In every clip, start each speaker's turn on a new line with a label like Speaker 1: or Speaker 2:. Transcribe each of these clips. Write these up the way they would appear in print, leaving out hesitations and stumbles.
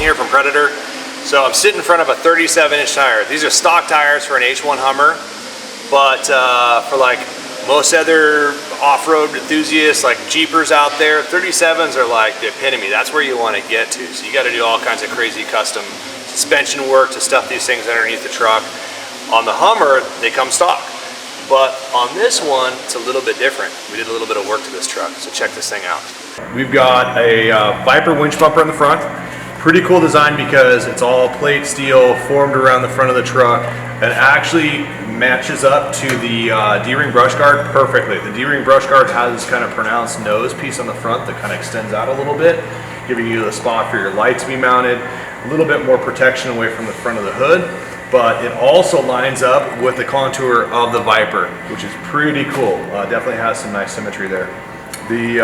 Speaker 1: here from Predator. So I'm sitting in front of a 37-inch tire. These are stock tires for an H1 Hummer, but for like most other off-road enthusiasts like Jeepers out there, 37s are like the epitome. That's where you want to get to. So you got to do all kinds of crazy custom suspension work to stuff these things underneath the truck. On the Hummer, they come stock. But on this one, it's a little bit different. We did a little bit of work to this truck, so check this thing out. We've got a Viper winch bumper in the front. Pretty cool design because it's all plate steel formed around the front of the truck and actually matches up to the D-ring brush guard perfectly. The D-ring brush guard has this kind of pronounced nose piece on the front that kind of extends out a little bit, giving you the spot for your lights to be mounted, a little bit more protection away from the front of the hood, but it also lines up with the contour of the Viper, which is pretty cool. Definitely has some nice symmetry there. The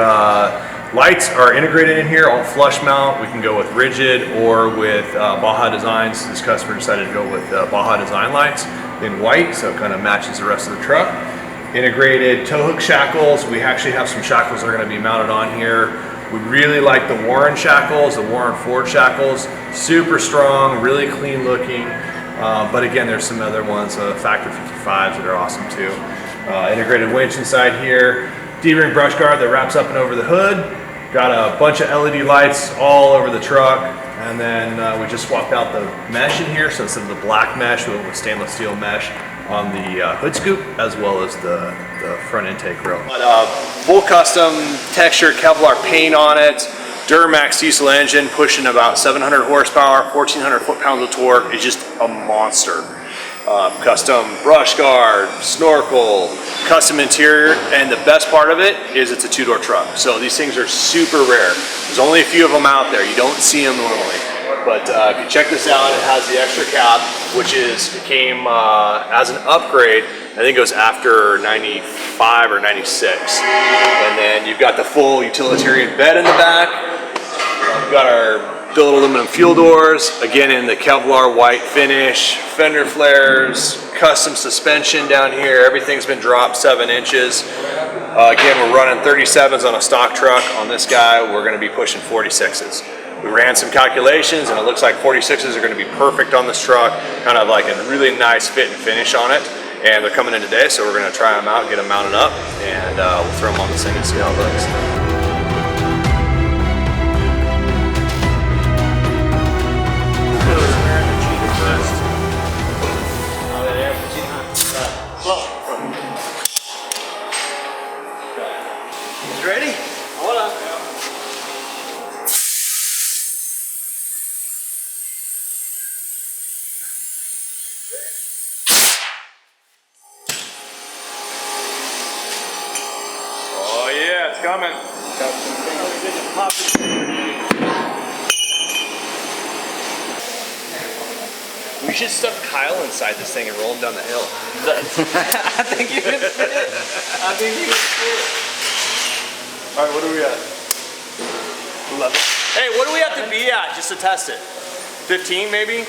Speaker 1: lights are integrated in here, all flush mount. We can go with rigid or with Baja Designs. This customer decided to go with Baja Design lights in white, so it kind of matches the rest of the truck. Integrated tow hook shackles. We actually have some shackles that are going to be mounted on here. We really like the Warren shackles, the Warren Ford shackles. Super strong, really clean looking. But again, there's some other ones, Factor 55s that are awesome too. Integrated winch inside here. D-ring brush guard that wraps up and over the hood. Got a bunch of LED lights all over the truck. And then we just swapped out the mesh in here. So instead of the black mesh, we went with stainless steel mesh on the hood scoop, as well as the front intake grill. Full custom textured Kevlar paint on it. Duramax diesel engine pushing about 700 horsepower, 1,400 foot-pounds of torque. It's just a monster. Custom brush guard, snorkel, custom interior, and the best part of it is it's a two-door truck. So these things are super rare. There's only a few of them out there. You don't see them normally. But if you check this out, it has the extra cab, which came as an upgrade. I think it was after 95 or 96. And then you've got the full utilitarian bed in the back. We've got our billet aluminum fuel doors, again in the Kevlar white finish, fender flares, custom suspension down here. Everything's been dropped 7 inches. Again, we're running 37s on a stock truck. On this guy, we're going to be pushing 46s. We ran some calculations and it looks like 46s are going to be perfect on this truck, kind of like a really nice fit and finish on it. And they're coming in today, so we're going to try them out, get them mounted up, and we'll throw them on this thing and see how it looks. Ready? Hold on. Oh yeah, it's coming. We should stuff Kyle inside this thing and roll him down the hill.
Speaker 2: I think you can fit it. I think you can fit it.
Speaker 1: All right, what are we at? 11. Hey, what do we have to be at just to test it? 15 maybe?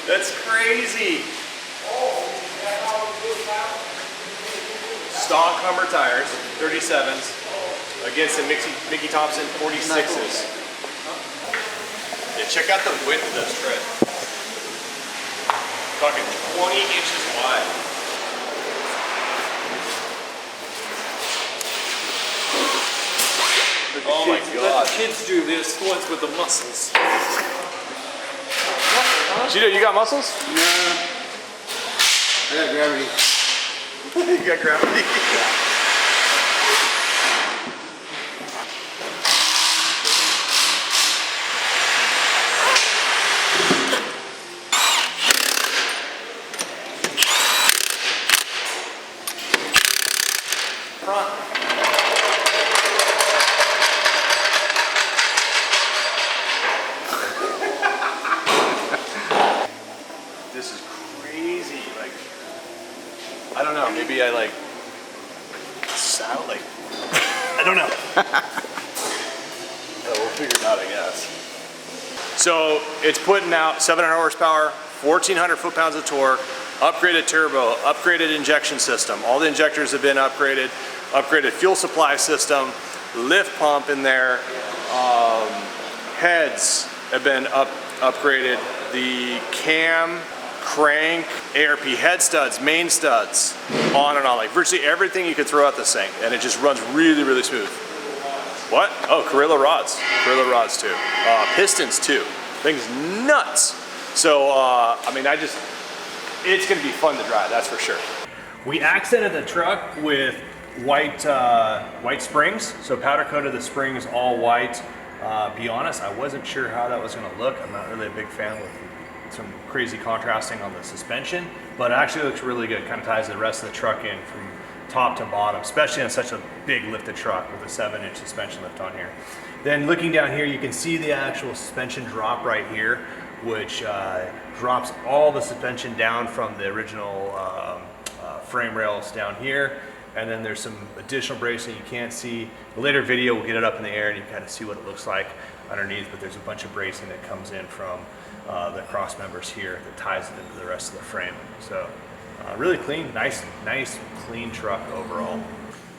Speaker 1: That's crazy. Stock Hummer tires, 37s, against the Mickey Thompson 46s. Yeah, check out the width of this tread. Talking 20 inches wide. Oh my God.
Speaker 2: Let the kids do this once with the muscles.
Speaker 1: Cheeto, you got muscles?
Speaker 3: No. I got gravity.
Speaker 1: You got gravity? Yeah. This is crazy. Like, I don't know. Maybe I like sound like I don't know. We'll figure it out, I guess. So it's putting out 700 horsepower, 1,400 foot-pounds of torque, upgraded turbo, upgraded injection system. All the injectors have been upgraded. upgraded fuel supply system, lift pump in there, heads have been upgraded, the cam, crank, ARP head studs, main studs, on and on, like virtually everything you could throw at this thing, and it just runs really, really smooth. What? Oh, Carrillo rods too. Pistons too. Thing's nuts. So, I mean, it's gonna be fun to drive, that's for sure. We accented the truck with white springs, so powder coated the springs all white. Be honest, I wasn't sure how that was gonna look. I'm not really a big fan with some crazy contrasting on the suspension, but it actually looks really good. Kind of ties the rest of the truck in from top to bottom, especially on such a big lifted truck with a 7-inch suspension lift on here. Then looking down here, you can see the actual suspension drop right here, which drops all the suspension down from the original frame rails down here. And then there's some additional bracing you can't see. The later video will get it up in the air and you kind of see what it looks like underneath, but there's a bunch of bracing that comes in from the cross members here that ties it into the rest of the frame. So really clean, nice clean truck overall.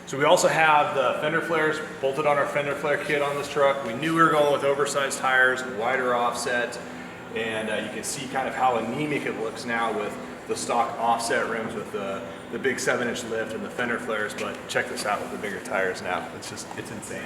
Speaker 1: So we also have the fender flares bolted on our fender flare kit on this truck. We knew we were going with oversized tires, wider offset, and you can see kind of how anemic it looks now with the stock offset rims with the big 7-inch lift and the fender flares, but check this out with the bigger tires now. It's insane.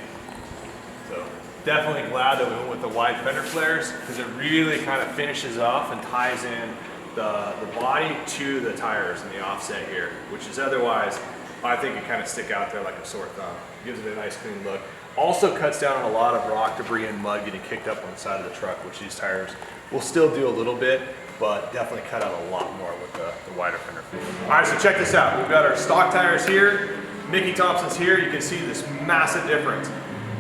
Speaker 1: So definitely glad that we went with the wide fender flares because it really kind of finishes off and ties in the body to the tires and the offset here, which is otherwise, I think it kind of stick out there like a sore thumb. Gives it a nice clean look. Also cuts down on a lot of rock, debris, and mud getting kicked up on the side of the truck, which these tires will still do a little bit, but definitely cut out a lot more with the wider fender flares. All right, so check this out. We've got our stock tires here, Mickey Thompson's here. You can see this massive difference.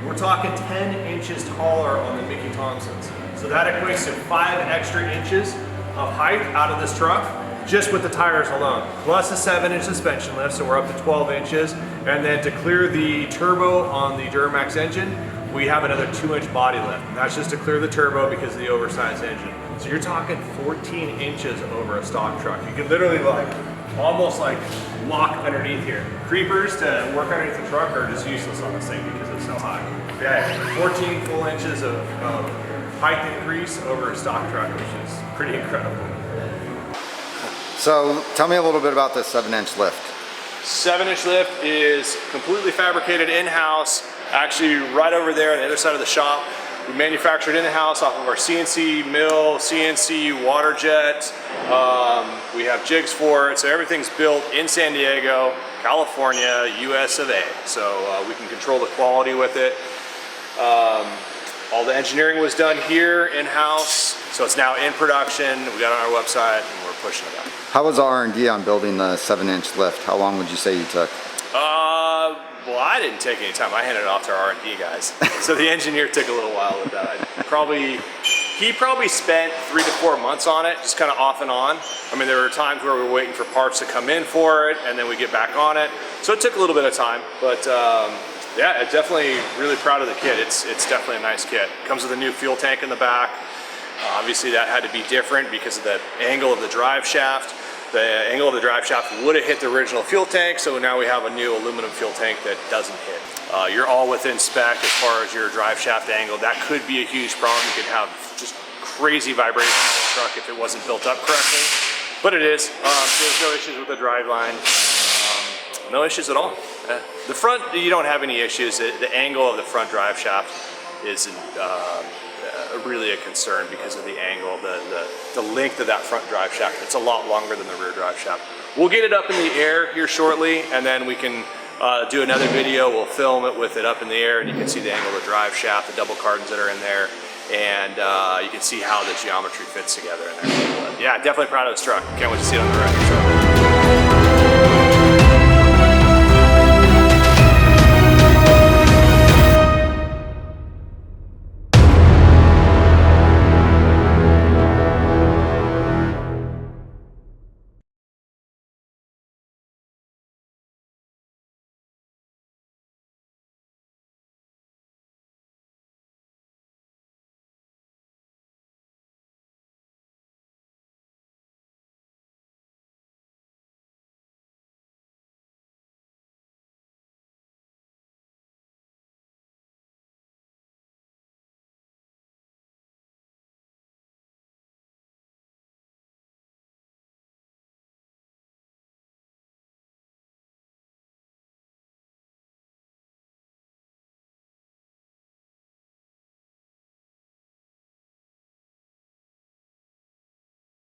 Speaker 1: We're talking 10 inches taller on the Mickey Thompsons. So that equates to 5 extra inches of height out of this truck, just with the tires alone. Plus a 7-inch suspension lift, so we're up to 12 inches. And then to clear the turbo on the Duramax engine, we have another 2-inch body lift. And that's just to clear the turbo because of the oversized engine. So you're talking 14 inches over a stock truck. You can literally almost walk underneath here. Creepers to work underneath the truck are just useless on this thing because it's so high. Okay, 14 full inches of height increase over a stock truck, which is pretty incredible.
Speaker 3: So tell me a little bit about this 7-inch lift.
Speaker 1: 7-inch lift is completely fabricated in-house, actually right over there on the other side of the shop. We manufactured in-house off of our CNC mill, CNC water jet. We have jigs for it, so everything's built in San Diego, California, US of A. So we can control the quality with it. All the engineering was done here in-house, so it's now in production. We got it on our website and we're pushing it out.
Speaker 3: How was R&D on building the 7-inch lift? How long would you say you took?
Speaker 1: Well, I didn't take any time. I handed it off to our R&D guys. So the engineer took a little while with that. He probably spent 3 to 4 months on it, just kind of off and on. I mean, there were times where we were waiting for parts to come in for it, and then we get back on it. So it took a little bit of time, but yeah, definitely really proud of the kit. It's definitely a nice kit. Comes with a new fuel tank in the back. Obviously that had to be different because of the angle of the drive shaft. The angle of the drive shaft would have hit the original fuel tank, so now we have a new aluminum fuel tank that doesn't hit. You're all within spec as far as your drive shaft angle. That could be a huge problem. You could have just crazy vibration on the truck if it wasn't built up correctly, but it is. There's no issues with the drive line. No issues at all. The front, you don't have any issues. The angle of the front drive shaft isn't really a concern because of the angle, the length of that front drive shaft. It's a lot longer than the rear drive shaft. We'll get it up in the air here shortly, and then we can do another video. We'll film it with it up in the air, and you can see the angle of the drive shaft, the double cardons that are in there, and you can see how the geometry fits together in there. But yeah, definitely proud of this truck. Can't wait to see it on the road.